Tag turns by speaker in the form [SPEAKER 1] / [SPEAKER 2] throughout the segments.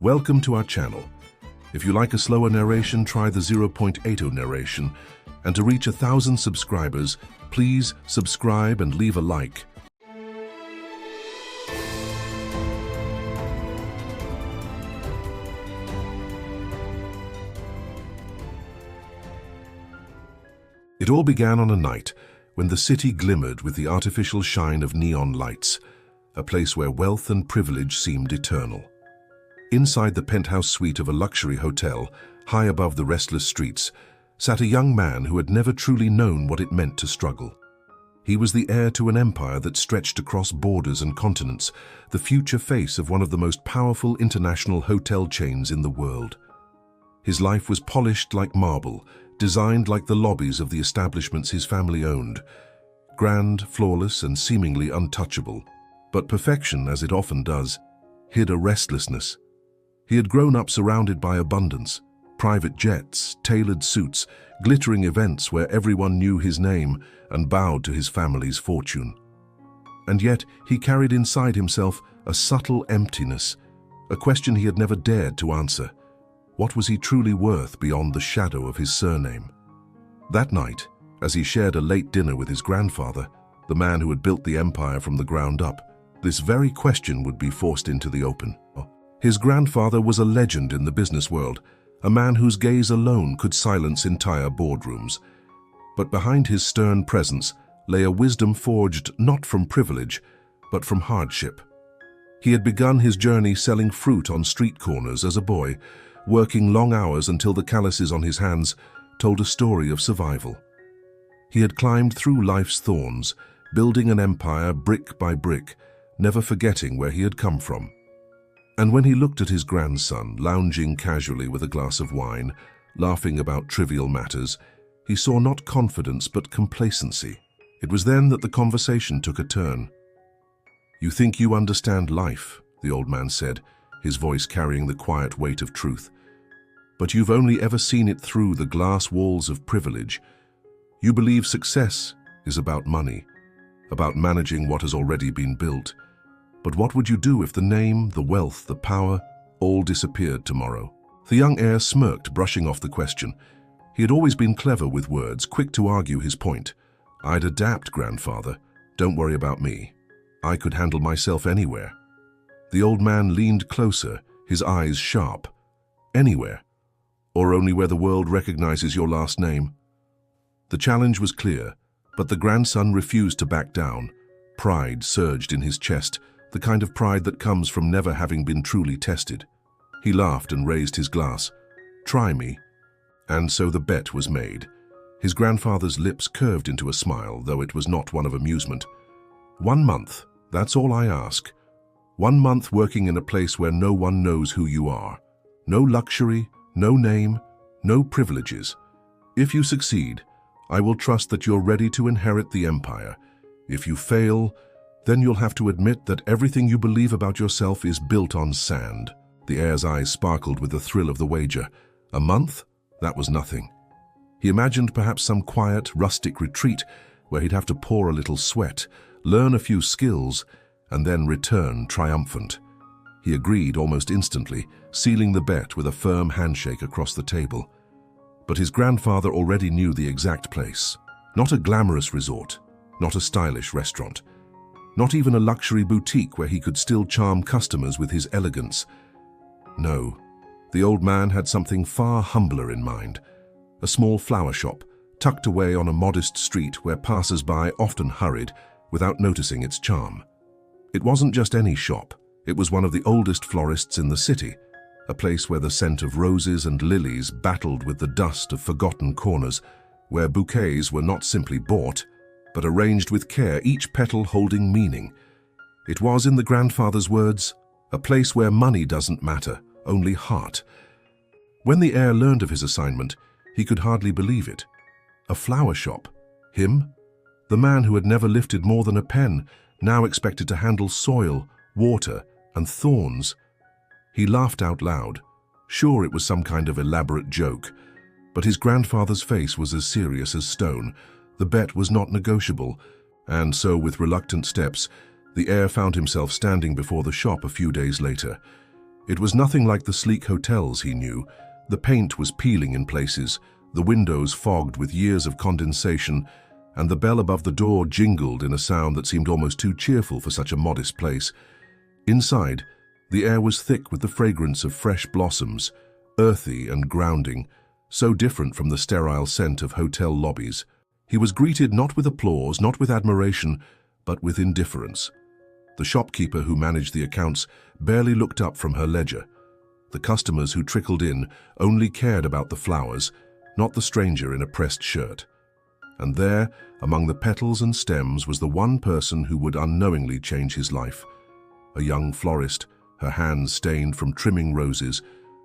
[SPEAKER 1] Welcome to our channel. If you like a slower narration, try the 0.80 narration. And to reach 1,000 subscribers, please subscribe and leave a like. It all began on a night when the city glimmered with the artificial shine of neon lights, a place where wealth and privilege seemed eternal. Inside the penthouse suite of a luxury hotel, high above the restless streets, sat a young man who had never truly known what it meant to struggle. He was the heir to an empire that stretched across borders and continents, the future face of one of the most powerful international hotel chains in the world. His life was polished like marble, designed like the lobbies of the establishments his family owned, grand, flawless, and seemingly untouchable. But perfection, as it often does, hid a restlessness. He had grown up surrounded by abundance, private jets, tailored suits, glittering events where everyone knew his name and bowed to his family's fortune. And yet he carried inside himself a subtle emptiness, a question he had never dared to answer. What was he truly worth beyond the shadow of his surname? That night, as he shared a late dinner with his grandfather, the man who had built the empire from the ground up, this very question would be forced into the open. His grandfather was a legend in the business world, a man whose gaze alone could silence entire boardrooms. But behind his stern presence lay a wisdom forged not from privilege, but from hardship. He had begun his journey selling fruit on street corners as a boy, working long hours until the calluses on his hands told a story of survival. He had climbed through life's thorns, building an empire brick by brick, never forgetting where he had come from. And when he looked at his grandson, lounging casually with a glass of wine, laughing about trivial matters, he saw not confidence but complacency. It was then that the conversation took a turn. "You think you understand life," the old man said, his voice carrying the quiet weight of truth. "But you've only ever seen it through the glass walls of privilege. You believe success is about money, about managing what has already been built. But what would you do if the name, the wealth, the power, all disappeared tomorrow?" The young heir smirked, brushing off the question. He had always been clever with words, quick to argue his point. "I'd adapt, grandfather. Don't worry about me. I could handle myself anywhere." The old man leaned closer, his eyes sharp. "Anywhere? Or only where the world recognizes your last name?" The challenge was clear, but the grandson refused to back down. Pride surged in his chest, the kind of pride that comes from never having been truly tested. He laughed and raised his glass. "Try me." And so the bet was made. His grandfather's lips curved into a smile, though it was not one of amusement. "1 month, that's all I ask. 1 month working in a place where no one knows who you are. No luxury, no name, no privileges. If you succeed, I will trust that you're ready to inherit the empire. If you fail, then you'll have to admit that everything you believe about yourself is built on sand." The heir's eyes sparkled with the thrill of the wager. A month? That was nothing. He imagined perhaps some quiet, rustic retreat where he'd have to pour a little sweat, learn a few skills, and then return triumphant. He agreed almost instantly, sealing the bet with a firm handshake across the table. But his grandfather already knew the exact place. Not a glamorous resort, not a stylish restaurant, not even a luxury boutique where he could still charm customers with his elegance. No, the old man had something far humbler in mind. A small flower shop, tucked away on a modest street where passers-by often hurried without noticing its charm. It wasn't just any shop. It was one of the oldest florists in the city, a place where the scent of roses and lilies battled with the dust of forgotten corners, where bouquets were not simply bought, but arranged with care, each petal holding meaning. It was, in the grandfather's words, a place where money doesn't matter, only heart. When the heir learned of his assignment, he could hardly believe it. A flower shop? Him? The man who had never lifted more than a pen, now expected to handle soil, water, and thorns. He laughed out loud, sure it was some kind of elaborate joke, but his grandfather's face was as serious as stone. The bet was not negotiable, and so with reluctant steps, the heir found himself standing before the shop a few days later. It was nothing like the sleek hotels he knew. The paint was peeling in places, the windows fogged with years of condensation, and the bell above the door jingled in a sound that seemed almost too cheerful for such a modest place. Inside, the air was thick with the fragrance of fresh blossoms, earthy and grounding, so different from the sterile scent of hotel lobbies. He was greeted not with applause, not with admiration, but with indifference. The shopkeeper who managed the accounts barely looked up from her ledger. The customers who trickled in only cared about the flowers, not the stranger in a pressed shirt. And there, among the petals and stems, was the one person who would unknowingly change his life. A young florist, her hands stained from trimming roses,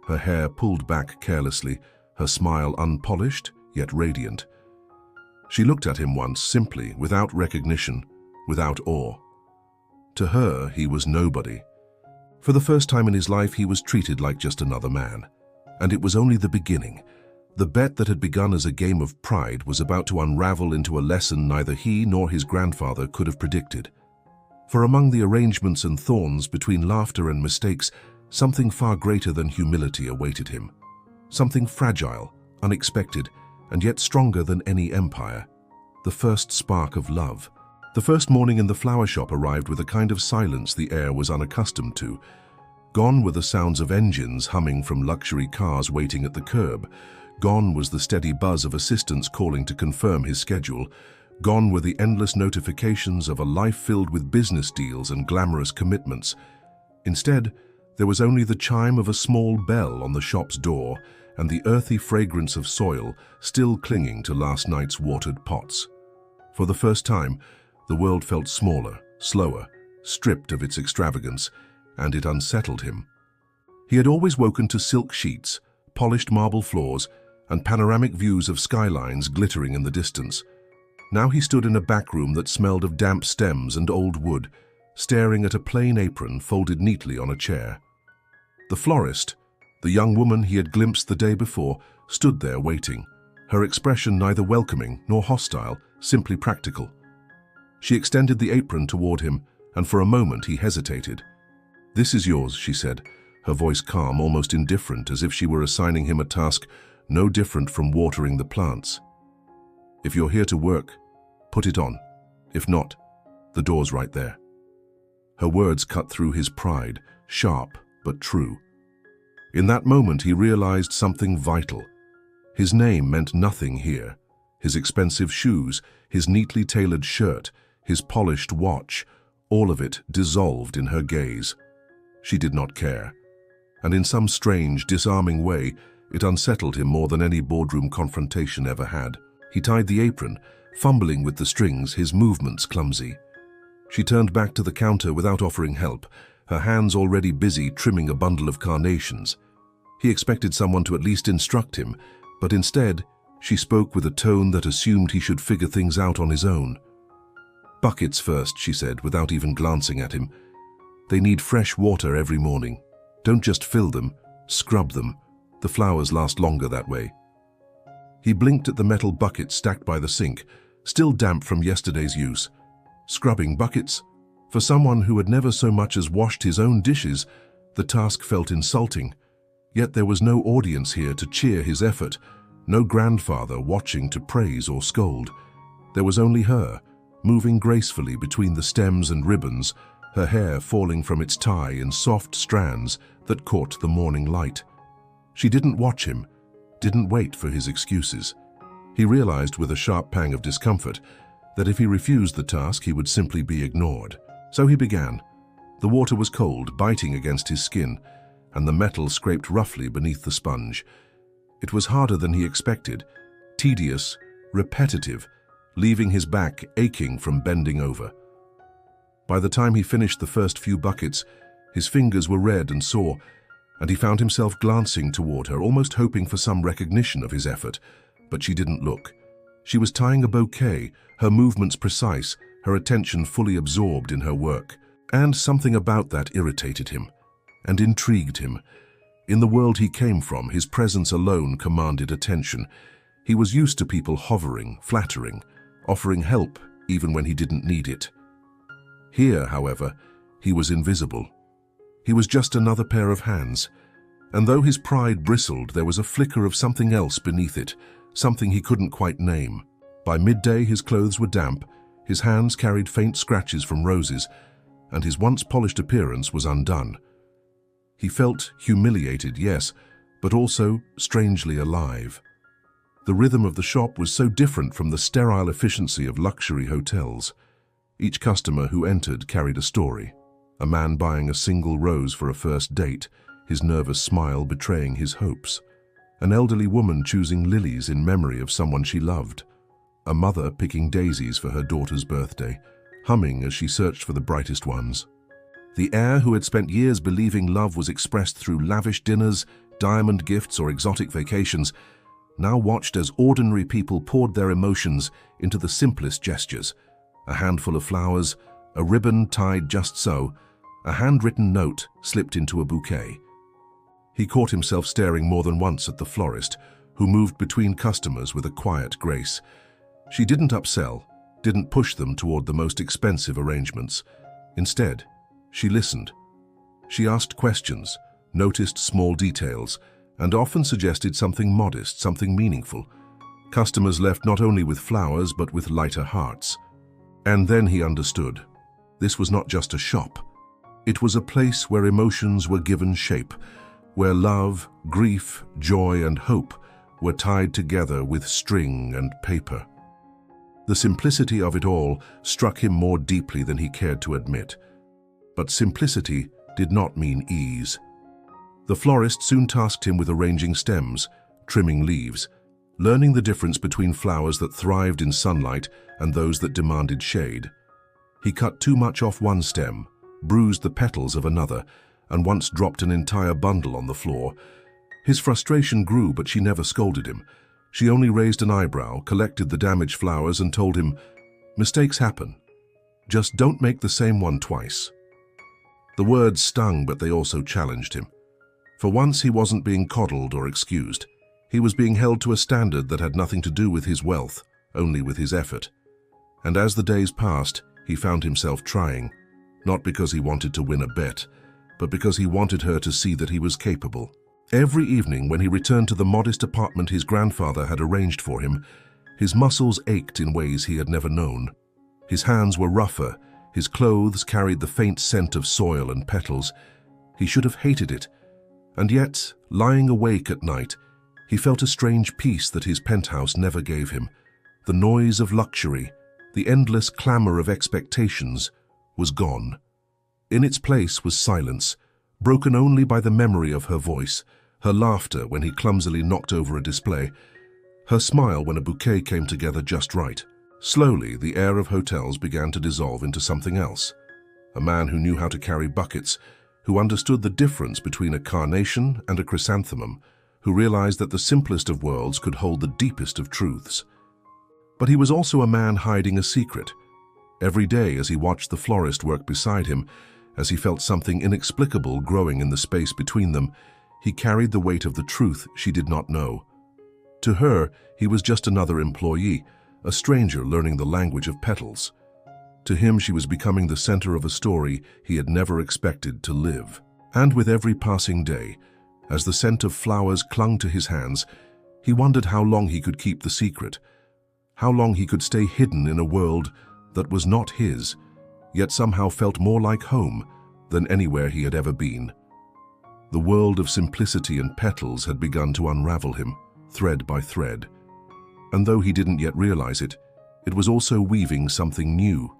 [SPEAKER 1] her hair pulled back carelessly, her smile unpolished yet radiant. She looked at him once simply, without recognition, without awe. To her, he was nobody. For the first time in his life, he was treated like just another man. And it was only the beginning. The bet that had begun as a game of pride was about to unravel into a lesson neither he nor his grandfather could have predicted. For among the arrangements and thorns, between laughter and mistakes, something far greater than humility awaited him. Something fragile, unexpected, and yet stronger than any empire. The first spark of love. The first morning in the flower shop arrived with a kind of silence the heir was unaccustomed to. Gone were the sounds of engines humming from luxury cars waiting at the curb. Gone was the steady buzz of assistants calling to confirm his schedule. Gone were the endless notifications of a life filled with business deals and glamorous commitments. Instead, there was only the chime of a small bell on the shop's door and the earthy fragrance of soil still clinging to last night's watered pots. For the first time, the world felt smaller, slower, stripped of its extravagance, and it unsettled him. He had always woken to silk sheets, polished marble floors, and panoramic views of skylines glittering in the distance. Now he stood in a back room that smelled of damp stems and old wood, staring at a plain apron folded neatly on a chair. The florist, the young woman he had glimpsed the day before, stood there waiting, her expression neither welcoming nor hostile, simply practical. She extended the apron toward him, and for a moment he hesitated. "This is yours," she said, her voice calm, almost indifferent, as if she were assigning him a task no different from watering the plants. "If you're here to work, put it on. If not, the door's right there." Her words cut through his pride, sharp but true. In that moment he realized something vital. His name meant nothing here. His expensive shoes, his neatly tailored shirt, his polished watch, all of it dissolved in her gaze. She did not care. And in some strange, disarming way, it unsettled him more than any boardroom confrontation ever had. He tied the apron, fumbling with the strings, his movements clumsy. She turned back to the counter without offering help, her hands already busy trimming a bundle of carnations. He expected someone to at least instruct him, but instead, she spoke with a tone that assumed he should figure things out on his own. "Buckets first," she said, without even glancing at him. "They need fresh water every morning. Don't just fill them, scrub them. The flowers last longer that way." He blinked at the metal buckets stacked by the sink, still damp from yesterday's use. Scrubbing buckets? For someone who had never so much as washed his own dishes, the task felt insulting. Yet there was no audience here to cheer his effort, no grandfather watching to praise or scold. There was only her, moving gracefully between the stems and ribbons, her hair falling from its tie in soft strands that caught the morning light. She didn't watch him, didn't wait for his excuses. He realized with a sharp pang of discomfort that if he refused the task, he would simply be ignored. So he began. The water was cold, biting against his skin, and the metal scraped roughly beneath the sponge. It was harder than he expected, tedious, repetitive, leaving his back aching from bending over. By the time he finished the first few buckets, his fingers were red and sore, and he found himself glancing toward her, almost hoping for some recognition of his effort. But she didn't look. She was tying a bouquet, her movements precise, her attention fully absorbed in her work. And something about that irritated him and intrigued him. In the world he came from, his presence alone commanded attention. He was used to people hovering, flattering, offering help even when he didn't need it. Here, however, he was invisible. He was just another pair of hands. And though his pride bristled, there was a flicker of something else beneath it, something he couldn't quite name. By midday, his clothes were damp, his hands carried faint scratches from roses, and his once polished appearance was undone. He felt humiliated, yes, but also strangely alive. The rhythm of the shop was so different from the sterile efficiency of luxury hotels. Each customer who entered carried a story. A man buying a single rose for a first date, his nervous smile betraying his hopes. An elderly woman choosing lilies in memory of someone she loved. A mother picking daisies for her daughter's birthday, humming as she searched for the brightest ones. The heir who had spent years believing love was expressed through lavish dinners, diamond gifts, or exotic vacations, now watched as ordinary people poured their emotions into the simplest gestures. A handful of flowers, a ribbon tied just so, a handwritten note slipped into a bouquet. He caught himself staring more than once at the florist, who moved between customers with a quiet grace. She didn't upsell, didn't push them toward the most expensive arrangements. Instead, she listened. She asked questions, noticed small details, and often suggested something modest, something meaningful. Customers left not only with flowers, but with lighter hearts. And then he understood. This was not just a shop. It was a place where emotions were given shape, where love, grief, joy, and hope were tied together with string and paper. The simplicity of it all struck him more deeply than he cared to admit. But simplicity did not mean ease. The florist soon tasked him with arranging stems, trimming leaves, learning the difference between flowers that thrived in sunlight and those that demanded shade. He cut too much off one stem, bruised the petals of another, and once dropped an entire bundle on the floor. His frustration grew, but she never scolded him. She only raised an eyebrow, collected the damaged flowers, and told him, "Mistakes happen. Just don't make the same one twice." The words stung, but they also challenged him. For once, he wasn't being coddled or excused. He was being held to a standard that had nothing to do with his wealth, only with his effort. And as the days passed, he found himself trying, not because he wanted to win a bet, but because he wanted her to see that he was capable. Every evening, when he returned to the modest apartment his grandfather had arranged for him, his muscles ached in ways he had never known. His hands were rougher, his clothes carried the faint scent of soil and petals. He should have hated it, and yet, lying awake at night, he felt a strange peace that his penthouse never gave him. The noise of luxury, the endless clamor of expectations, was gone. In its place was silence, broken only by the memory of her voice, her laughter when he clumsily knocked over a display, her smile when a bouquet came together just right. Slowly, the heir of hotels began to dissolve into something else. A man who knew how to carry buckets, who understood the difference between a carnation and a chrysanthemum, who realized that the simplest of worlds could hold the deepest of truths. But he was also a man hiding a secret. Every day, as he watched the florist work beside him, as he felt something inexplicable growing in the space between them, he carried the weight of the truth she did not know. To her, he was just another employee, a stranger learning the language of petals. To him, she was becoming the center of a story he had never expected to live. And with every passing day, as the scent of flowers clung to his hands, he wondered how long he could keep the secret, how long he could stay hidden in a world that was not his, yet somehow felt more like home than anywhere he had ever been. The world of simplicity and petals had begun to unravel him, thread by thread. And though he didn't yet realize it, it was also weaving something new,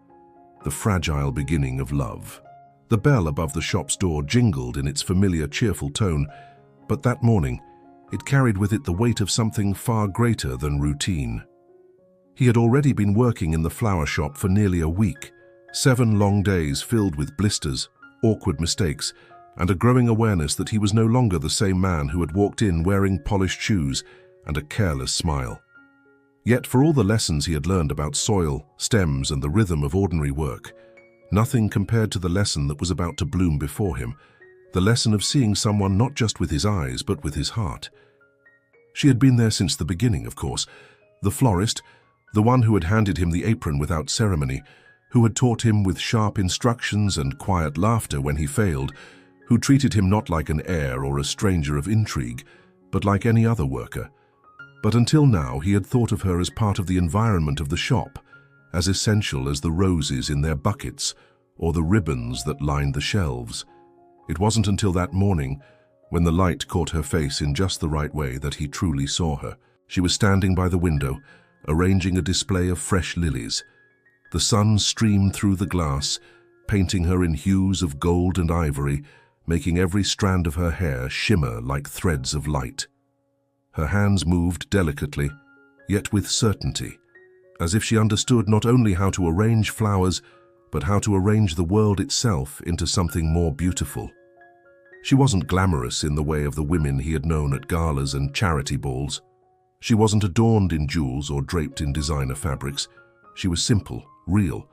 [SPEAKER 1] the fragile beginning of love. The bell above the shop's door jingled in its familiar, cheerful tone, but that morning, it carried with it the weight of something far greater than routine. He had already been working in the flower shop for nearly a week, 7 long days filled with blisters, awkward mistakes, and a growing awareness that he was no longer the same man who had walked in wearing polished shoes and a careless smile. Yet for all the lessons he had learned about soil, stems, and the rhythm of ordinary work, nothing compared to the lesson that was about to bloom before him, the lesson of seeing someone not just with his eyes, but with his heart. She had been there since the beginning, of course. The florist, the one who had handed him the apron without ceremony, who had taught him with sharp instructions and quiet laughter when he failed, who treated him not like an heir or a stranger of intrigue, but like any other worker. But until now, he had thought of her as part of the environment of the shop, as essential as the roses in their buckets or the ribbons that lined the shelves. It wasn't until that morning, when the light caught her face in just the right way, that he truly saw her. She was standing by the window, arranging a display of fresh lilies. The sun streamed through the glass, painting her in hues of gold and ivory, making every strand of her hair shimmer like threads of light. Her hands moved delicately, yet with certainty, as if she understood not only how to arrange flowers, but how to arrange the world itself into something more beautiful. She wasn't glamorous in the way of the women he had known at galas and charity balls. She wasn't adorned in jewels or draped in designer fabrics. She was simple, real,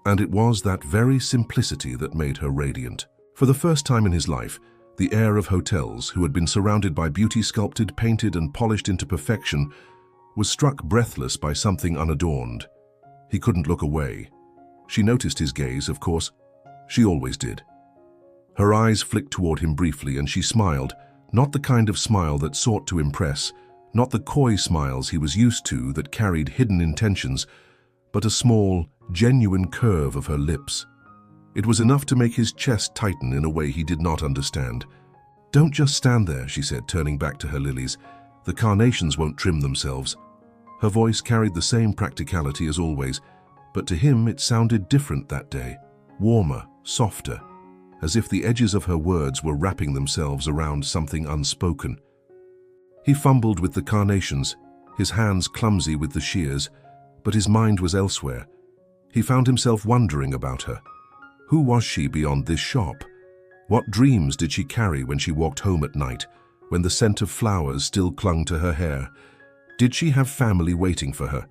[SPEAKER 1] and it was that very simplicity that made her radiant. For the first time in his life, the heir of hotels, who had been surrounded by beauty sculpted, painted, and polished into perfection, was struck breathless by something unadorned. He couldn't look away. She noticed his gaze, of course. She always did. Her eyes flicked toward him briefly, and she smiled, not the kind of smile that sought to impress, not the coy smiles he was used to that carried hidden intentions, but a small, genuine curve of her lips. It was enough to make his chest tighten in a way he did not understand. "Don't just stand there," she said, turning back to her lilies. "The carnations won't trim themselves." Her voice carried the same practicality as always, but to him it sounded different that day, warmer, softer, as if the edges of her words were wrapping themselves around something unspoken. He fumbled with the carnations, his hands clumsy with the shears, but his mind was elsewhere. He found himself wondering about her. Who was she beyond this shop? What dreams did she carry when she walked home at night, when the scent of flowers still clung to her hair? Did she have family waiting for her?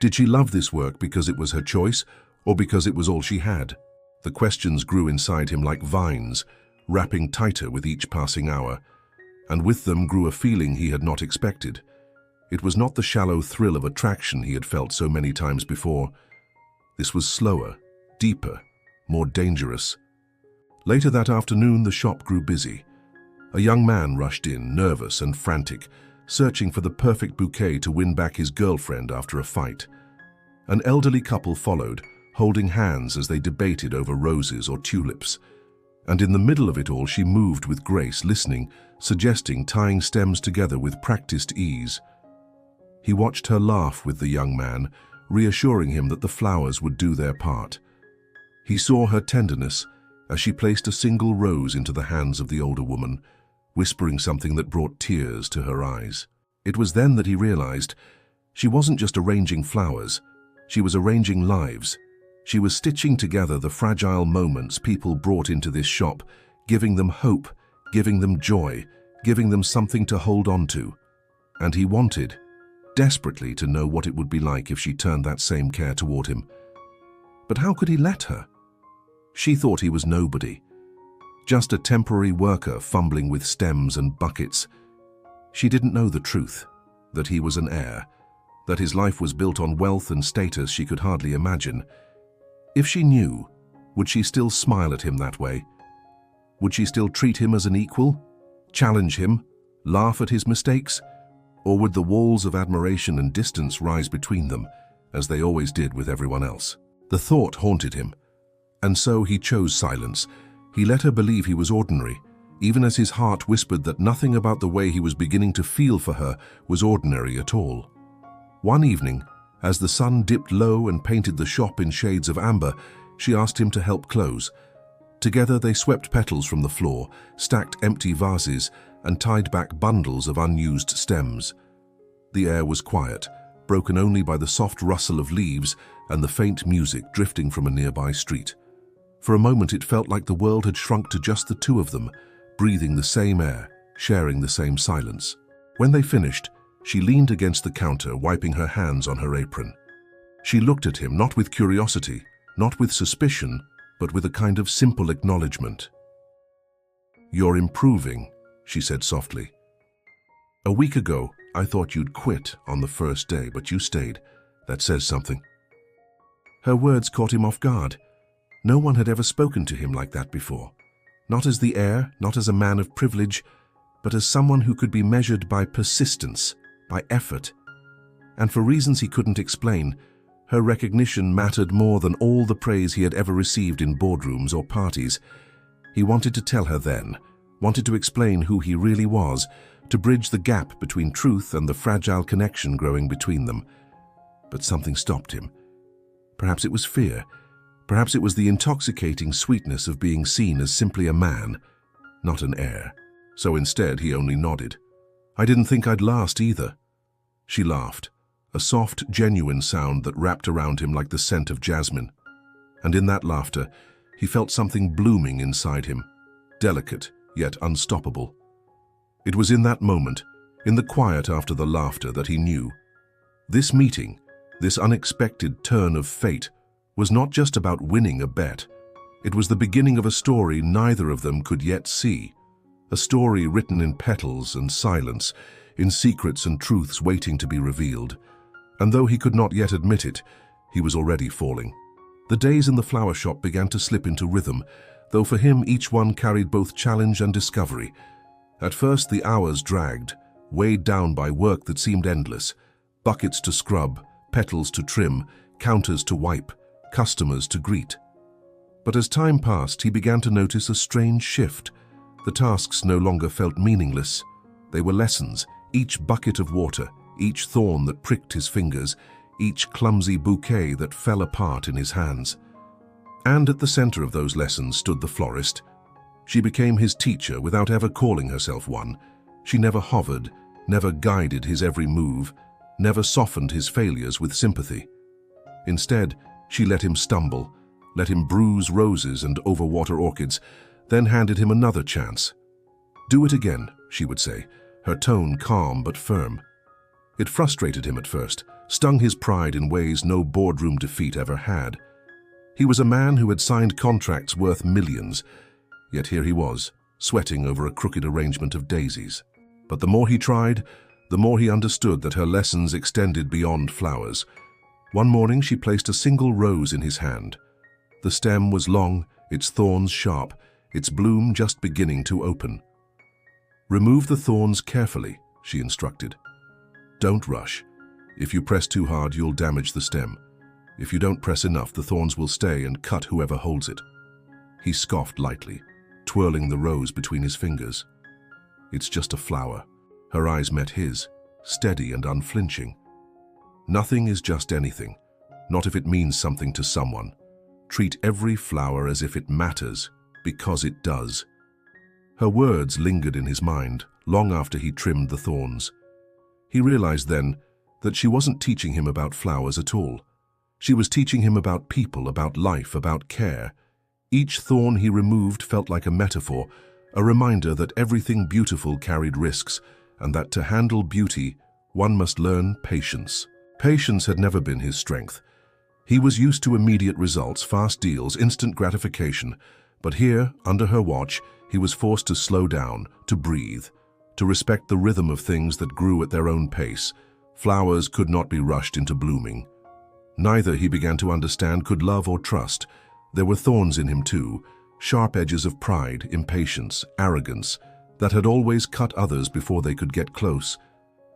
[SPEAKER 1] Did she love this work because it was her choice, or because it was all she had? The questions grew inside him like vines, wrapping tighter with each passing hour, and with them grew a feeling he had not expected. It was not the shallow thrill of attraction he had felt so many times before. This was slower, deeper, more dangerous. Later that afternoon, the shop grew busy. A young man rushed in, nervous and frantic, searching for the perfect bouquet to win back his girlfriend after a fight. An elderly couple followed, holding hands as they debated over roses or tulips. And in the middle of it all, she moved with grace, listening, suggesting tying stems together with practiced ease. He watched her laugh with the young man, reassuring him that the flowers would do their part. He saw her tenderness as she placed a single rose into the hands of the older woman, whispering something that brought tears to her eyes. It was then that he realized she wasn't just arranging flowers, she was arranging lives. She was stitching together the fragile moments people brought into this shop, giving them hope, giving them joy, giving them something to hold on to. And he wanted, desperately, to know what it would be like if she turned that same care toward him. But how could he let her? She thought he was nobody, just a temporary worker fumbling with stems and buckets. She didn't know the truth, that he was an heir, that his life was built on wealth and status she could hardly imagine. If she knew, would she still smile at him that way? Would she still treat him as an equal, challenge him, laugh at his mistakes? Or would the walls of admiration and distance rise between them, as they always did with everyone else? The thought haunted him, and so he chose silence. He let her believe he was ordinary, even as his heart whispered that nothing about the way he was beginning to feel for her was ordinary at all. One evening, as the sun dipped low and painted the shop in shades of amber, she asked him to help close. Together they swept petals from the floor, stacked empty vases, and tied back bundles of unused stems. The air was quiet, broken only by the soft rustle of leaves and the faint music drifting from a nearby street. For a moment it felt like the world had shrunk to just the two of them, breathing the same air, sharing the same silence. When they finished, she leaned against the counter, wiping her hands on her apron. She looked at him, not with curiosity, not with suspicion, but with a kind of simple acknowledgement. "You're improving," she said softly. "A week ago, I thought you'd quit on the first day, but you stayed. That says something." Her words caught him off guard. No one had ever spoken to him like that before. not as the heir, not as a man of privilege, but as someone who could be measured by persistence, by effort. And for reasons he couldn't explain, her recognition mattered more than all the praise he had ever received in boardrooms or parties. He wanted to tell her then, wanted to explain who he really was, to bridge the gap between truth and the fragile connection growing between them. But something stopped him. Perhaps it was fear. Perhaps it was the intoxicating sweetness of being seen as simply a man, not an heir. So instead, he only nodded. "I didn't think I'd last either." She laughed, a soft, genuine sound that wrapped around him like the scent of jasmine. And in that laughter, he felt something blooming inside him, delicate yet unstoppable. It was in that moment, in the quiet after the laughter, that he knew. This meeting, this unexpected turn of fate, was not just about winning a bet. It was the beginning of a story neither of them could yet see. A story written in petals and silence, in secrets and truths waiting to be revealed. And though he could not yet admit it, he was already falling. The days in the flower shop began to slip into rhythm, though for him each one carried both challenge and discovery. At first the hours dragged, weighed down by work that seemed endless. Buckets to scrub, petals to trim, counters to wipe, customers to greet. But as time passed, he began to notice a strange shift. The tasks no longer felt meaningless. They were lessons, each bucket of water, each thorn that pricked his fingers, each clumsy bouquet that fell apart in his hands. And at the center of those lessons stood the florist. She became his teacher without ever calling herself one. She never hovered, never guided his every move, never softened his failures with sympathy. Instead, she let him stumble, let him bruise roses and overwater orchids, then handed him another chance. "Do it again," she would say, her tone calm but firm. It frustrated him at first, stung his pride in ways no boardroom defeat ever had. He was a man who had signed contracts worth millions, yet here he was, sweating over a crooked arrangement of daisies. But the more he tried, the more he understood that her lessons extended beyond flowers. One morning she placed a single rose in his hand. The stem was long, its thorns sharp, its bloom just beginning to open. "Remove the thorns carefully," she instructed. "Don't rush. If you press too hard, you'll damage the stem. If you don't press enough, the thorns will stay and cut whoever holds it." He scoffed lightly, twirling the rose between his fingers. "It's just a flower." Her eyes met his, steady and unflinching. "Nothing is just anything, not if it means something to someone. Treat every flower as if it matters, because it does." Her words lingered in his mind long after he trimmed the thorns. He realized then that she wasn't teaching him about flowers at all. She was teaching him about people, about life, about care. Each thorn he removed felt like a metaphor, a reminder that everything beautiful carried risks, and that to handle beauty, one must learn patience. Patience had never been his strength. He was used to immediate results, fast deals, instant gratification. But here, under her watch, he was forced to slow down, to breathe, to respect the rhythm of things that grew at their own pace. Flowers could not be rushed into blooming. Neither, he began to understand, could love or trust. There were thorns in him too, sharp edges of pride, impatience, arrogance, that had always cut others before they could get close.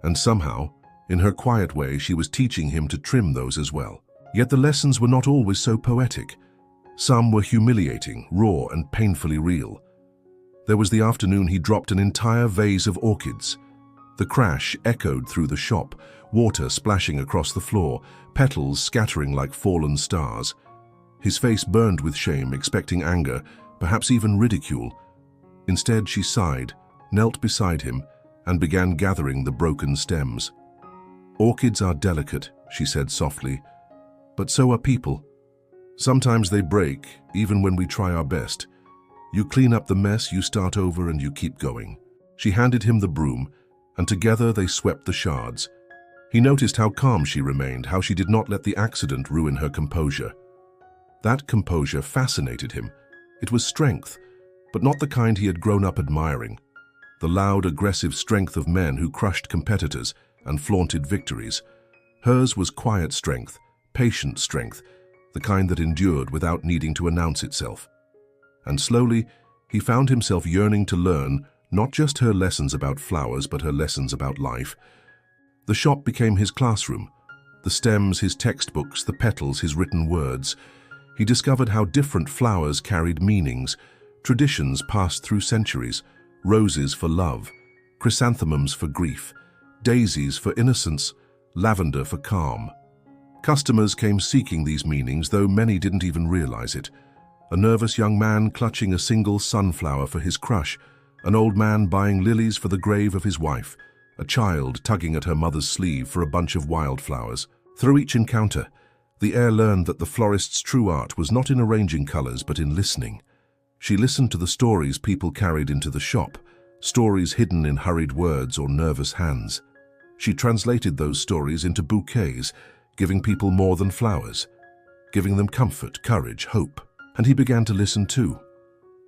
[SPEAKER 1] And somehow, in her quiet way, she was teaching him to trim those as well. Yet the lessons were not always so poetic. Some were humiliating, raw, and painfully real. There was the afternoon he dropped an entire vase of orchids. The crash echoed through the shop, water splashing across the floor, petals scattering like fallen stars. His face burned with shame, expecting anger, perhaps even ridicule. Instead, she sighed, knelt beside him, and began gathering the broken stems. "Orchids are delicate," she said softly, "but so are people. Sometimes they break, even when we try our best. You clean up the mess, you start over, and you keep going." She handed him the broom, and together they swept the shards. He noticed how calm she remained, how she did not let the accident ruin her composure. That composure fascinated him. It was strength, but not the kind he had grown up admiring. The loud, aggressive strength of men who crushed competitors and flaunted victories. Hers was quiet strength, patient strength, the kind that endured without needing to announce itself. And slowly, He found himself yearning to learn not just her lessons about flowers, but her lessons about life. The shop became his classroom. The stems, his textbooks, the petals, his written words. He discovered how different flowers carried meanings, traditions passed through centuries, roses for love, chrysanthemums for grief, daisies for innocence, lavender for calm. Customers came seeking these meanings, though many didn't even realize it. A nervous young man clutching a single sunflower for his crush, an old man buying lilies for the grave of his wife, a child tugging at her mother's sleeve for a bunch of wildflowers. Through each encounter, the heir learned that the florist's true art was not in arranging colors, but in listening. She listened to the stories people carried into the shop, stories hidden in hurried words or nervous hands. She translated those stories into bouquets, giving people more than flowers, giving them comfort, courage, hope. And he began to listen too.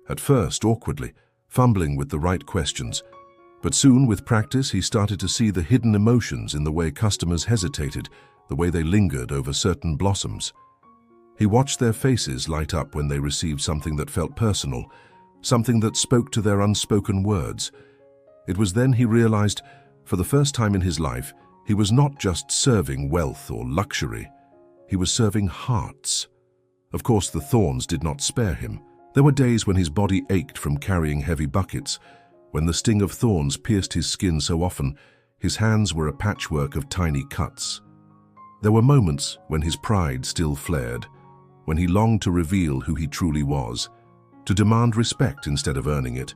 [SPEAKER 1] At first, awkwardly, fumbling with the right questions. But soon, with practice, he started to see the hidden emotions in the way customers hesitated, the way they lingered over certain blossoms. He watched their faces light up when they received something that felt personal, something that spoke to their unspoken words. It was then he realized, for the first time in his life, he was not just serving wealth or luxury. He was serving hearts. Of course, the thorns did not spare him. There were days when his body ached from carrying heavy buckets, when the sting of thorns pierced his skin so often, his hands were a patchwork of tiny cuts. There were moments when his pride still flared, when he longed to reveal who he truly was, to demand respect instead of earning it.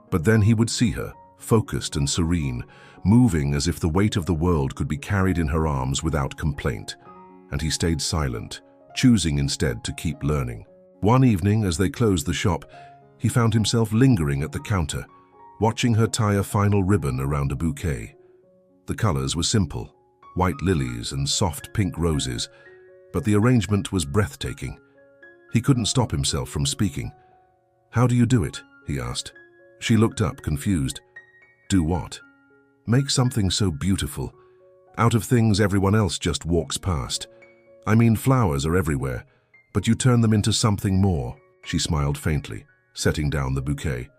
[SPEAKER 1] But then he would see her, focused and serene, moving as if the weight of the world could be carried in her arms without complaint. And he stayed silent, choosing instead to keep learning. One evening, as they closed the shop, he found himself lingering at the counter, watching her tie a final ribbon around a bouquet. The colors were simple, white lilies and soft pink roses, but the arrangement was breathtaking. He couldn't stop himself from speaking. "How do you do it?" he asked. She looked up, confused. "Do what?" "Make something so beautiful, out of things everyone else just walks past. I mean, flowers are everywhere, but you turn them into something more." She smiled faintly, setting down the bouquet.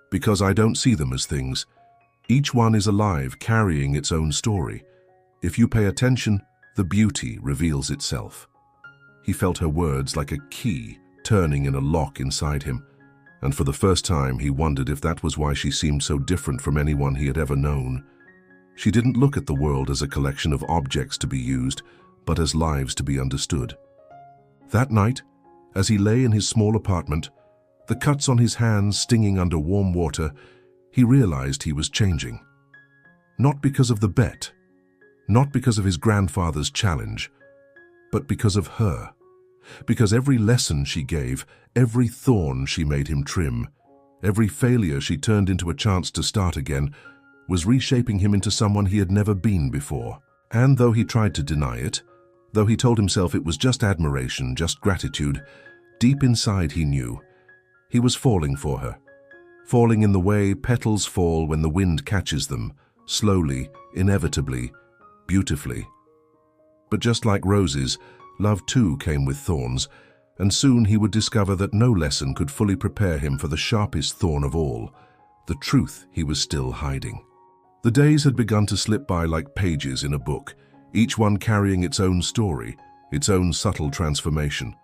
[SPEAKER 1] "Because I don't see them as things. Each one is alive, carrying its own story. If you pay attention, the beauty reveals itself." He felt her words like a key turning in a lock inside him, and for the first time he wondered if that was why she seemed so different from anyone he had ever known. She didn't look at the world as a collection of objects to be used, but as lives to be understood. That night, as he lay in his small apartment, the cuts on his hands stinging under warm water, he realized he was changing. Not because of the bet, not because of his grandfather's challenge, but because of her. Because every lesson she gave, every thorn she made him trim, every failure she turned into a chance to start again, was reshaping him into someone he had never been before. And though he tried to deny it, though he told himself it was just admiration, just gratitude, deep inside he knew he was falling for her, falling in the way petals fall when the wind catches them, slowly, inevitably, beautifully. But just like roses, love too came with thorns, and soon he would discover that no lesson could fully prepare him for the sharpest thorn of all, the truth he was still hiding. The days had begun to slip by like pages in a book, each one carrying its own story, its own subtle transformation.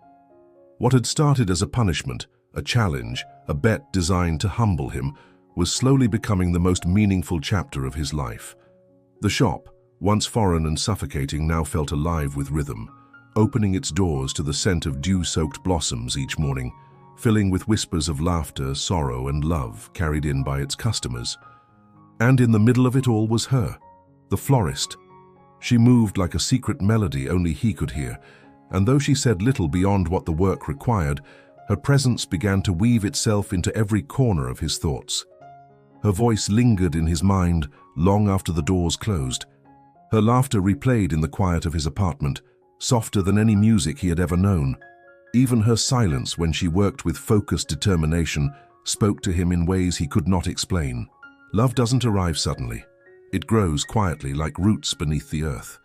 [SPEAKER 1] What had started as a punishment, a challenge, a bet designed to humble him, was slowly becoming the most meaningful chapter of his life. The shop, once foreign and suffocating, now felt alive with rhythm, opening its doors to the scent of dew-soaked blossoms each morning, filling with whispers of laughter, sorrow, and love carried in by its customers. And in the middle of it all was her, the florist. She moved like a secret melody only he could hear, and though she said little beyond what the work required, her presence began to weave itself into every corner of his thoughts. Her voice lingered in his mind long after the doors closed. Her laughter replayed in the quiet of his apartment, softer than any music he had ever known. Even her silence, when she worked with focused determination, spoke to him in ways he could not explain. Love doesn't arrive suddenly. It grows quietly like roots beneath the earth.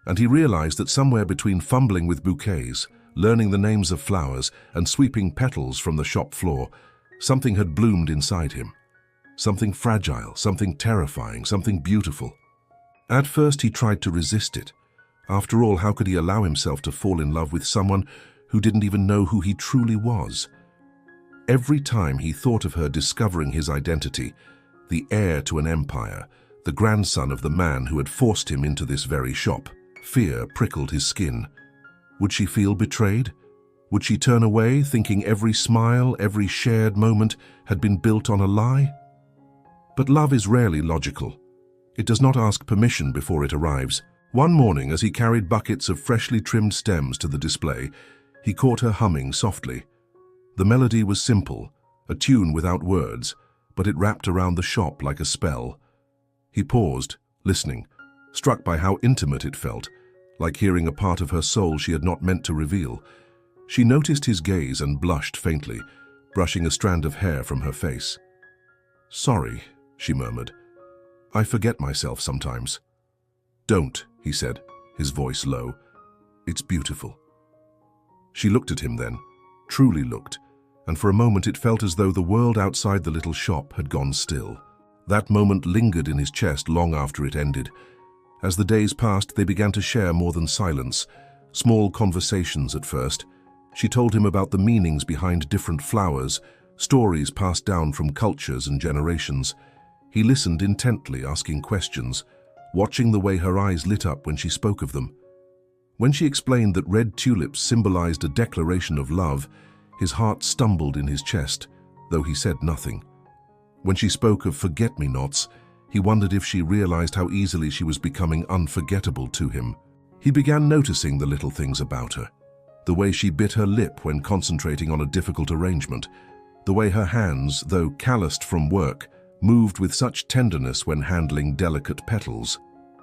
[SPEAKER 1] And he realized that somewhere between fumbling with bouquets, learning the names of flowers, and sweeping petals from the shop floor, Something had bloomed inside him. Something fragile, something terrifying, something beautiful. At first he tried to resist it. After all, how could he allow himself to fall in love with someone who didn't even know who he truly was? Every time he thought of her discovering his identity, the heir to an empire, the grandson of the man who had forced him into this very shop, fear prickled his skin. Would she feel betrayed? Would she turn away, thinking every smile, every shared moment had been built on a lie? But love is rarely logical. It does not ask permission before it arrives. One morning, as he carried buckets of freshly trimmed stems to the display, he caught her humming softly. The melody was simple, a tune without words, but it wrapped around the shop like a spell. He paused, listening, struck by how intimate it felt, like hearing a part of her soul she had not meant to reveal. She noticed his gaze and blushed faintly, brushing a strand of hair from her face. "Sorry," she murmured. "I forget myself sometimes." "Don't," he said, his voice low. "It's beautiful." She looked at him then, truly looked, and for a moment it felt as though the world outside the little shop had gone still. That moment lingered in his chest long after it ended. As the days passed, they began to share more than silence, small conversations at first. She told him about the meanings behind different flowers, stories passed down from cultures and generations. He listened intently, asking questions, watching the way her eyes lit up when she spoke of them. When she explained that red tulips symbolized a declaration of love, his heart stumbled in his chest, though he said nothing. When she spoke of forget-me-nots, he wondered if she realized how easily she was becoming unforgettable to him. He began noticing the little things about her. The way she bit her lip when concentrating on a difficult arrangement. The way her hands, though calloused from work, moved with such tenderness when handling delicate petals.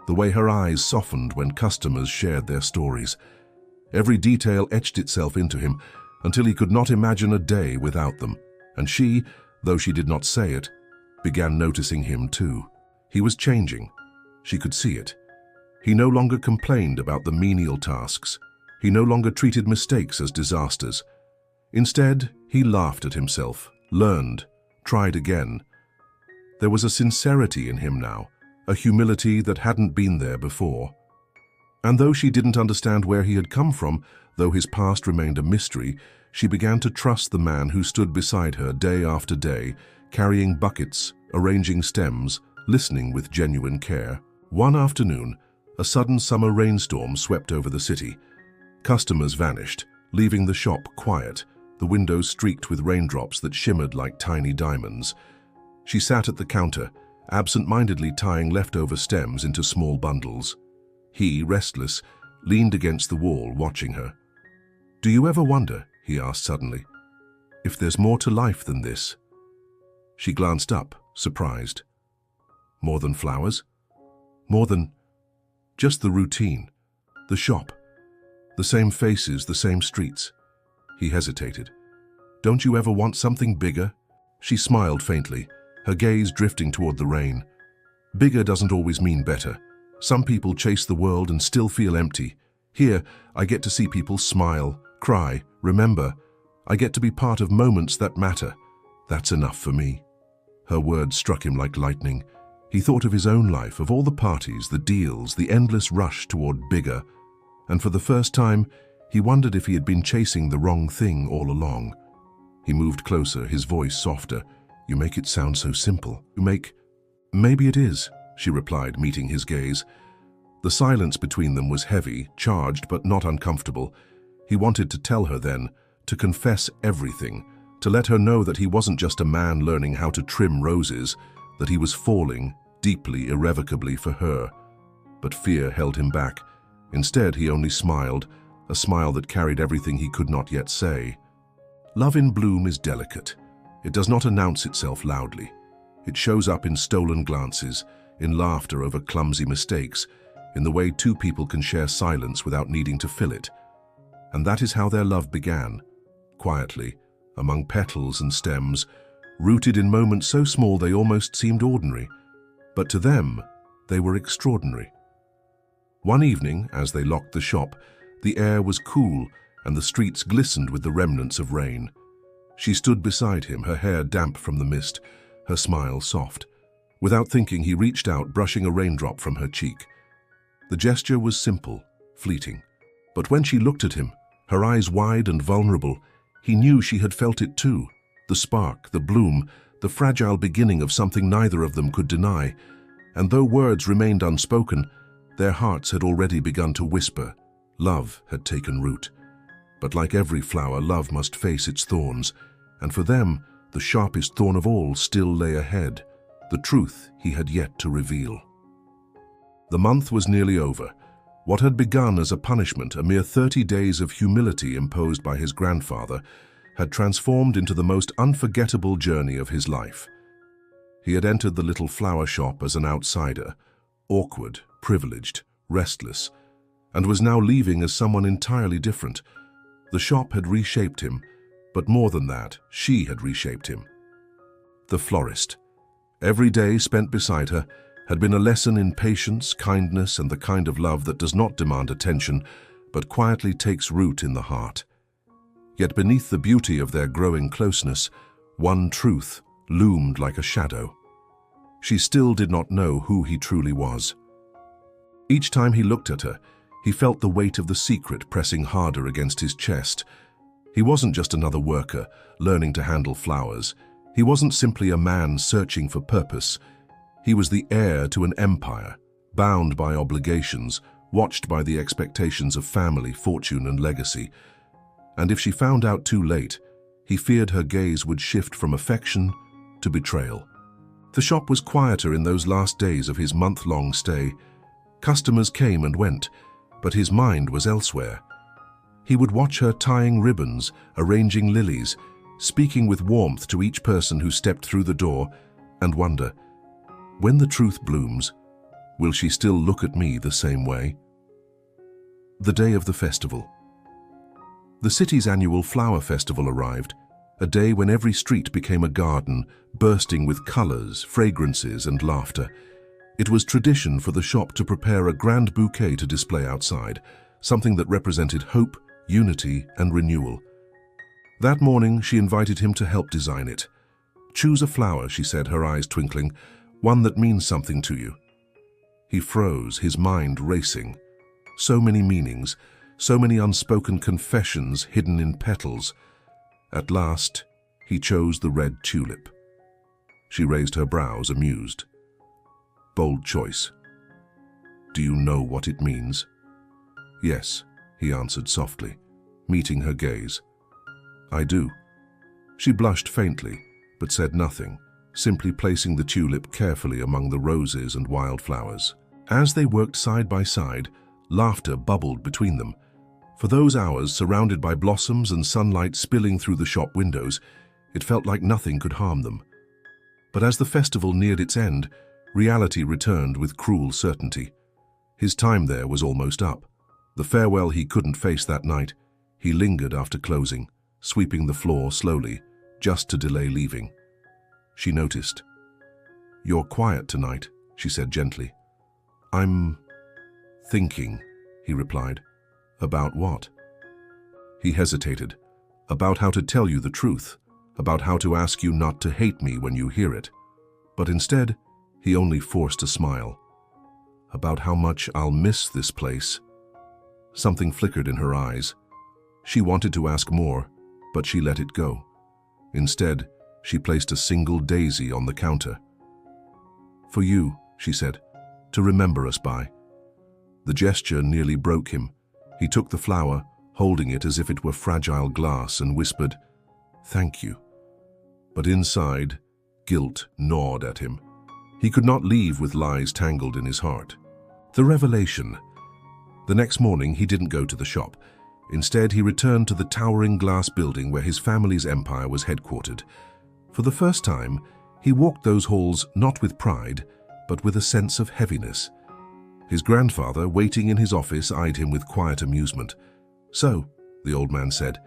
[SPEAKER 1] The way her eyes softened when customers shared their stories. Every detail etched itself into him until he could not imagine a day without them. And she, though she did not say it, began noticing him too. He was changing. She could see it. He no longer complained about the menial tasks. He no longer treated mistakes as disasters. Instead, he laughed at himself, learned, tried again. There was a sincerity in him now, a humility that hadn't been there before. And though she didn't understand where he had come from, though his past remained a mystery, she began to trust the man who stood beside her day after day, carrying buckets, arranging stems, listening with genuine care. One afternoon, a sudden summer rainstorm swept over the city. Customers vanished, leaving the shop quiet, the windows streaked with raindrops that shimmered like tiny diamonds. She sat at the counter, absent-mindedly tying leftover stems into small bundles. He, restless, leaned against the wall, watching her. "Do you ever wonder," he asked suddenly, "if there's more to life than this?" She glanced up, surprised. More than flowers? More than just the routine, the shop, the same faces, the same streets. He hesitated. "Don't you ever want something bigger?" She smiled faintly, her gaze drifting toward the rain. "Bigger doesn't always mean better. Some people chase the world and still feel empty. Here, I get to see people smile, cry, remember. I get to be part of moments that matter. That's enough for me." Her words struck him like lightning. He thought of his own life, of all the parties, the deals, the endless rush toward bigger. And for the first time, he wondered if he had been chasing the wrong thing all along. He moved closer, his voice softer. "You make it sound so simple. Maybe it is," she replied, meeting his gaze. The silence between them was heavy, charged, but not uncomfortable. He wanted to tell her then, to confess everything, to let her know that he wasn't just a man learning how to trim roses, that he was falling, deeply, irrevocably for her. But fear held him back. Instead, he only smiled, a smile that carried everything he could not yet say. Love in bloom is delicate. It does not announce itself loudly. It shows up in stolen glances, in laughter over clumsy mistakes, in the way two people can share silence without needing to fill it. And that is how their love began, quietly, among petals and stems, rooted in moments so small they almost seemed ordinary. But to them, they were extraordinary. One evening, as they locked the shop, the air was cool and the streets glistened with the remnants of rain. She stood beside him, her hair damp from the mist, her smile soft. Without thinking, he reached out, brushing a raindrop from her cheek. The gesture was simple, fleeting. But when she looked at him, her eyes wide and vulnerable, he knew she had felt it too. The spark, the bloom, the fragile beginning of something neither of them could deny. And though words remained unspoken, their hearts had already begun to whisper. Love had taken root. But like every flower, love must face its thorns. And for them, the sharpest thorn of all still lay ahead, the truth he had yet to reveal. The month was nearly over. What had begun as a punishment, a mere 30 days of humility imposed by his grandfather, had transformed into the most unforgettable journey of his life. He had entered the little flower shop as an outsider, awkward, privileged, restless, and was now leaving as someone entirely different. The shop had reshaped him, but more than that, she had reshaped him. The florist. Every day spent beside her had been a lesson in patience, kindness, and the kind of love that does not demand attention, but quietly takes root in the heart. Yet beneath the beauty of their growing closeness, one truth loomed like a shadow. She still did not know who he truly was. Each time he looked at her, he felt the weight of the secret pressing harder against his chest. He wasn't just another worker, learning to handle flowers. He wasn't simply a man searching for purpose. He was the heir to an empire, bound by obligations, watched by the expectations of family, fortune, and legacy. And if she found out too late, he feared her gaze would shift from affection to betrayal. The shop was quieter in those last days of his month-long stay. Customers came and went, but his mind was elsewhere. He would watch her tying ribbons, arranging lilies, speaking with warmth to each person who stepped through the door, and wonder, when the truth blooms, will she still look at me the same way? The day of the festival. The city's annual flower festival arrived, a day when every street became a garden, bursting with colors, fragrances, and laughter. It was tradition for the shop to prepare a grand bouquet to display outside, something that represented hope, unity, and renewal. That morning, she invited him to help design it. "Choose a flower," she said, her eyes twinkling, "one that means something to you." He froze, his mind racing. So many meanings, so many unspoken confessions hidden in petals. At last, he chose the red tulip. She raised her brows, amused. "Bold choice. Do you know what it means?" "Yes," he answered softly, meeting her gaze. "I do." She blushed faintly, but said nothing, simply placing the tulip carefully among the roses and wildflowers. As they worked side by side, laughter bubbled between them. For those hours, surrounded by blossoms and sunlight spilling through the shop windows, it felt like nothing could harm them. But as the festival neared its end, reality returned with cruel certainty. His time there was almost up. The farewell he couldn't face that night, he lingered after closing, sweeping the floor slowly, just to delay leaving. She noticed. "You're quiet tonight," she said gently. "I'm thinking," he replied. "About what?" He hesitated. "About how to tell you the truth, about how to ask you not to hate me when you hear it." But instead, he only forced a smile. "About how much I'll miss this place." Something flickered in her eyes. She wanted to ask more, but she let it go. Instead, she placed a single daisy on the counter. "For you," she said, "to remember us by." The gesture nearly broke him. He took the flower, holding it as if it were fragile glass, and whispered, "Thank you." But inside, guilt gnawed at him. He could not leave with lies tangled in his heart. The revelation. The next morning, he didn't go to the shop. Instead, he returned to the towering glass building where his family's empire was headquartered. For the first time, he walked those halls not with pride, but with a sense of heaviness. His grandfather, waiting in his office, eyed him with quiet amusement. "So," the old man said,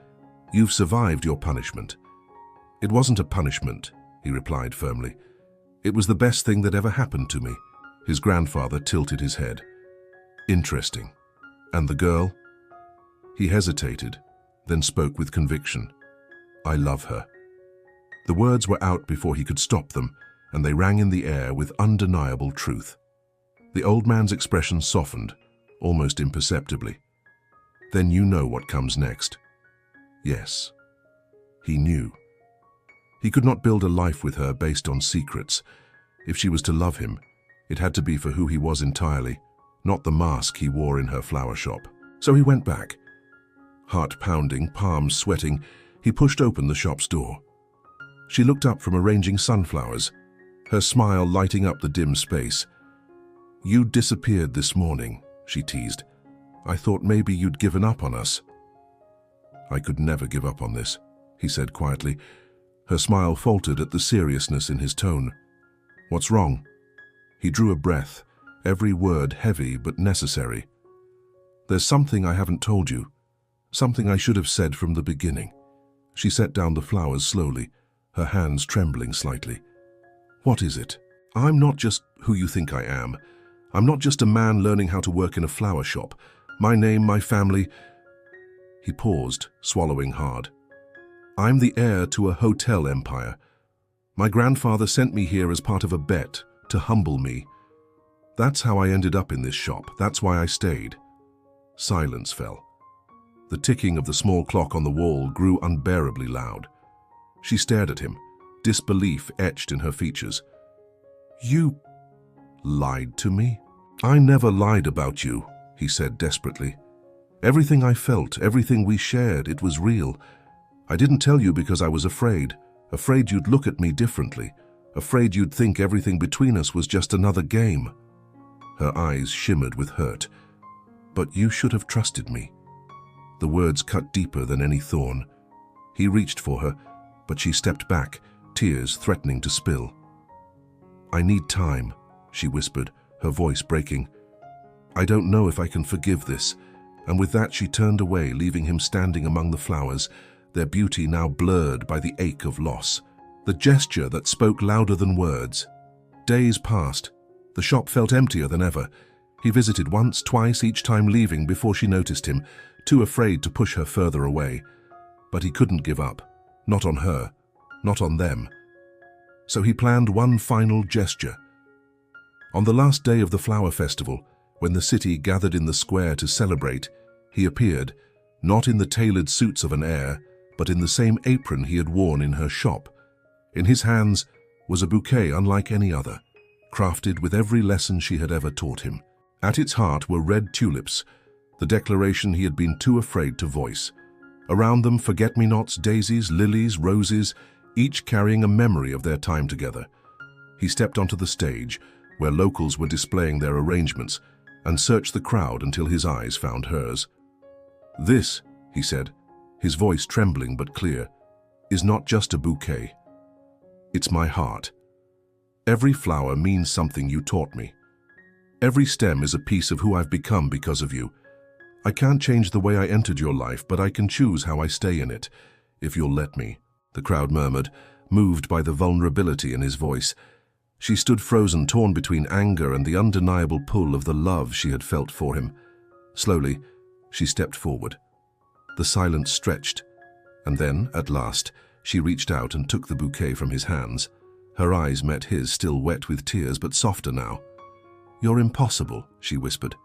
[SPEAKER 1] "you've survived your punishment." "It wasn't a punishment," he replied firmly. "It was the best thing that ever happened to me." His grandfather tilted his head. "Interesting. And the girl?" He hesitated, then spoke with conviction. "I love her." The words were out before he could stop them, and they rang in the air with undeniable truth. The old man's expression softened, almost imperceptibly. Then you know what comes next. Yes. He knew. He could not build a life with her based on secrets. If she was to love him, it had to be for who he was entirely, not the mask he wore in her flower shop. So he went back. Heart pounding, palms sweating, he pushed open the shop's door. She looked up from arranging sunflowers, her smile lighting up the dim space. "You disappeared this morning," she teased. "I thought maybe you'd given up on us." "I could never give up on this," he said quietly. Her smile faltered at the seriousness in his tone. "What's wrong?" He drew a breath, every word heavy but necessary. "There's something I haven't told you, something I should have said from the beginning." She set down the flowers slowly, her hands trembling slightly. "What is it? I'm not just who you think I am. I'm not just a man learning how to work in a flower shop. My name, my family—" He paused, swallowing hard. "I'm the heir to a hotel empire. My grandfather sent me here as part of a bet, to humble me. That's how I ended up in this shop. That's why I stayed." Silence fell. The ticking of the small clock on the wall grew unbearably loud. She stared at him, disbelief etched in her features. "You lied to me?" "I never lied about you," he said desperately. "Everything I felt, everything we shared, it was real. I didn't tell you because I was afraid you'd look at me differently, afraid you'd think everything between us was just another game." Her eyes shimmered with hurt. "But you should have trusted me." The words cut deeper than any thorn. He reached for her, but she stepped back, tears threatening to spill. "I need time," she whispered, her voice breaking. "I don't know if I can forgive this." And with that she turned away, leaving him standing among the flowers, their beauty now blurred by the ache of loss. The gesture that spoke louder than words. Days passed. The shop felt emptier than ever. He visited once, twice, each time leaving before she noticed him, too afraid to push her further away. But he couldn't give up. Not on her. Not on them. So he planned one final gesture. On the last day of the flower festival, when the city gathered in the square to celebrate, he appeared, not in the tailored suits of an heir, but in the same apron he had worn in her shop. In his hands was a bouquet unlike any other, crafted with every lesson she had ever taught him. At its heart were red tulips, the declaration he had been too afraid to voice. Around them, forget-me-nots, daisies, lilies, roses, each carrying a memory of their time together. He stepped onto the stage, where locals were displaying their arrangements, and searched the crowd until his eyes found hers. "This," he said, his voice trembling but clear, "is not just a bouquet. It's my heart. Every flower means something you taught me. Every stem is a piece of who I've become because of you. I can't change the way I entered your life, but I can choose how I stay in it, if you'll let me," the crowd murmured, moved by the vulnerability in his voice. She stood frozen, torn between anger and the undeniable pull of the love she had felt for him. Slowly, she stepped forward. The silence stretched, and then, at last, she reached out and took the bouquet from his hands. Her eyes met his, still wet with tears, but softer now. "You're impossible," she whispered.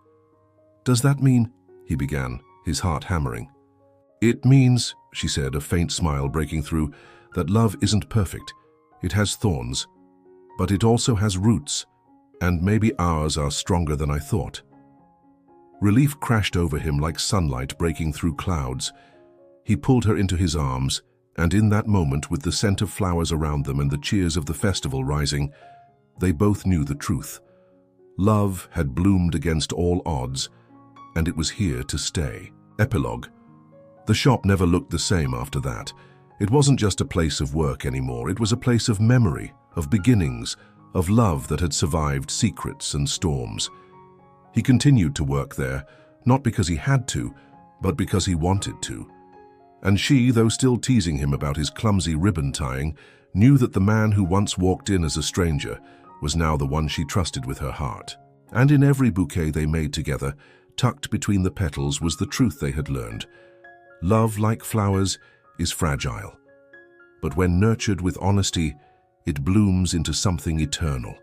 [SPEAKER 1] "Does that mean—" he began, his heart hammering. "It means," she said, a faint smile breaking through, "that love isn't perfect. It has thorns. But it also has roots, and maybe ours are stronger than I thought." Relief crashed over him like sunlight breaking through clouds. He pulled her into his arms, and in that moment, with the scent of flowers around them and the cheers of the festival rising, they both knew the truth. Love had bloomed against all odds, and it was here to stay. Epilogue. The shop never looked the same after that. It wasn't just a place of work anymore. It was a place of memory, of beginnings, of love that had survived secrets and storms. He continued to work there, not because he had to, but because he wanted to. And she, though still teasing him about his clumsy ribbon tying, knew that the man who once walked in as a stranger was now the one she trusted with her heart. And in every bouquet they made together, tucked between the petals, was the truth they had learned. Love, like flowers, is fragile. but when nurtured with honesty, it blooms into something eternal.